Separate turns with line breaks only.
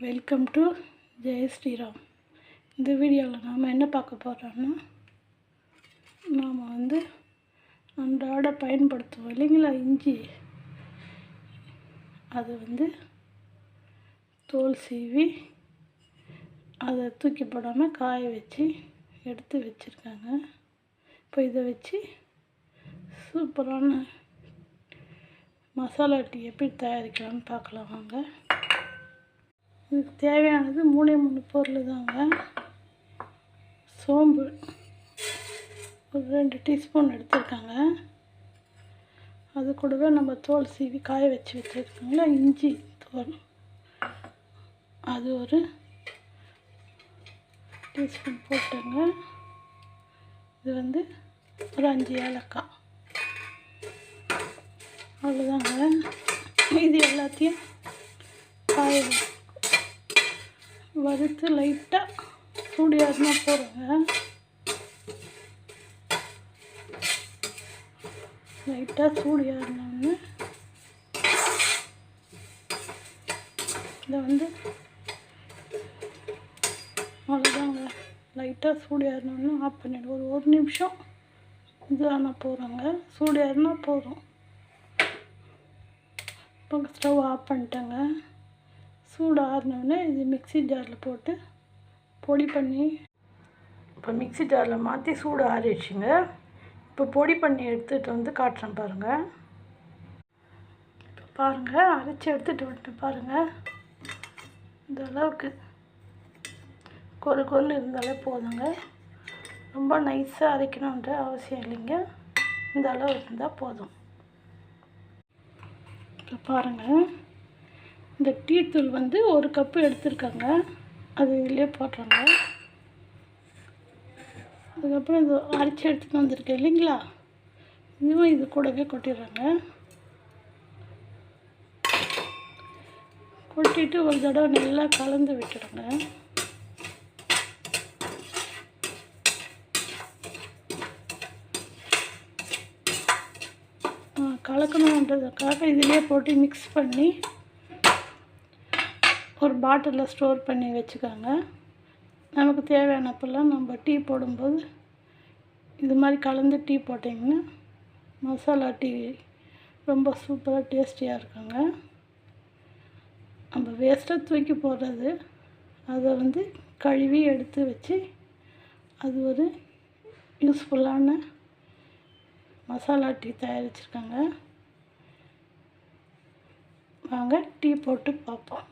Welcome to ஜெய ஸ்ரீராம். இந்த வீடியோவில் நாம் என்ன பார்க்க போகிறோன்னா, நாம் அன்றாட பயன்படுத்துவோம் இல்லைங்களா இஞ்சி, அதை தோல் சீவி அதை தூக்கி போடாமல் காய வச்சு எடுத்து வச்சுருக்காங்க. இப்போ இதை வச்சு சூப்பரான மசாலா டீ எப்படி தயாரிக்கலாம்னு பார்க்கலாம் வாங்க. இதுக்கு தேவையானது 3 பொருள் தாங்க. சோம்பு ஒரு 2 டீஸ்பூன் எடுத்துருக்காங்க. அது கூடவே நம்ம தோல் சீவி காய வச்சு வச்சுருக்காங்களா இஞ்சி தோல், அது ஒரு டீஸ்பூன் போட்டுங்க. இது ஒரு 5 ஏலக்காய், அவ்வளோதாங்க. இது எல்லாத்தையும் காய வறுத்து லைட்டாக சூடியாருனா போடுங்க. லைட்டாக சூடியாருனோன்னு இதை அவ்வளோதாங்க. லைட்டாக சூடியாருனோன்னு ஆஃப் பண்ணிவிடுவோம். ஒரு நிமிஷம் இது ஆனால் போகிறாங்க, சூடியாருனா போதும். இப்போ ஸ்டவ் ஆஃப் பண்ணிட்டேங்க. சூடு ஆறினோடனே இது மிக்ஸி ஜாரில் போட்டு பொடி பண்ணி, இப்போ மிக்ஸி ஜாரில் மாற்றி சூடு ஆறிடுச்சுங்க. இப்போ பொடி பண்ணி எடுத்துகிட்டு காட்டுறேன் பாருங்கள். இப்போ பாருங்கள், அரைச்சி எடுத்துகிட்டு வந்துட்டு பாருங்கள். இந்த அளவுக்கு கொரு இருந்தாலே போதுங்க. ரொம்ப நைஸாக அரைக்கணுன்ற அவசியம் இல்லைங்க, இந்த அளவு இருந்தால் போதும். இப்போ பாருங்கள், இந்த டீ தூள் 1 கப்பு எடுத்துருக்காங்க, அது இதிலே போட்டுறாங்க. அதுக்கப்புறம் இது அரைச்சி எடுத்துகிட்டு வந்திருக்கேன் இல்லைங்களா, இதுவும் இது கூடவே கொட்டிடுறாங்க. கொட்டிட்டு ஒரு தடவை நல்லா கலந்து விட்டுடுங்க. கலக்கணுன்றதுக்காக இதிலே போட்டு மிக்ஸ் பண்ணி ஒரு பாட்டிலில் ஸ்டோர் பண்ணி வச்சுக்கோங்க. நமக்கு தேவையானப்பெல்லாம் நம்ம டீ போடும்போது இது மாதிரி கலந்து டீ போட்டிங்கன்னா மசாலா டீ ரொம்ப சூப்பராக டேஸ்டியாக இருக்குங்க. நம்ம வேஸ்ட்டாக தூக்கி போடுறது, அதை கழுவி எடுத்து வச்சு அது ஒரு யூஸ்ஃபுல்லான மசாலா டீ தயாரிச்சிருக்காங்க. வாங்க டீ போட்டு பார்ப்போம்.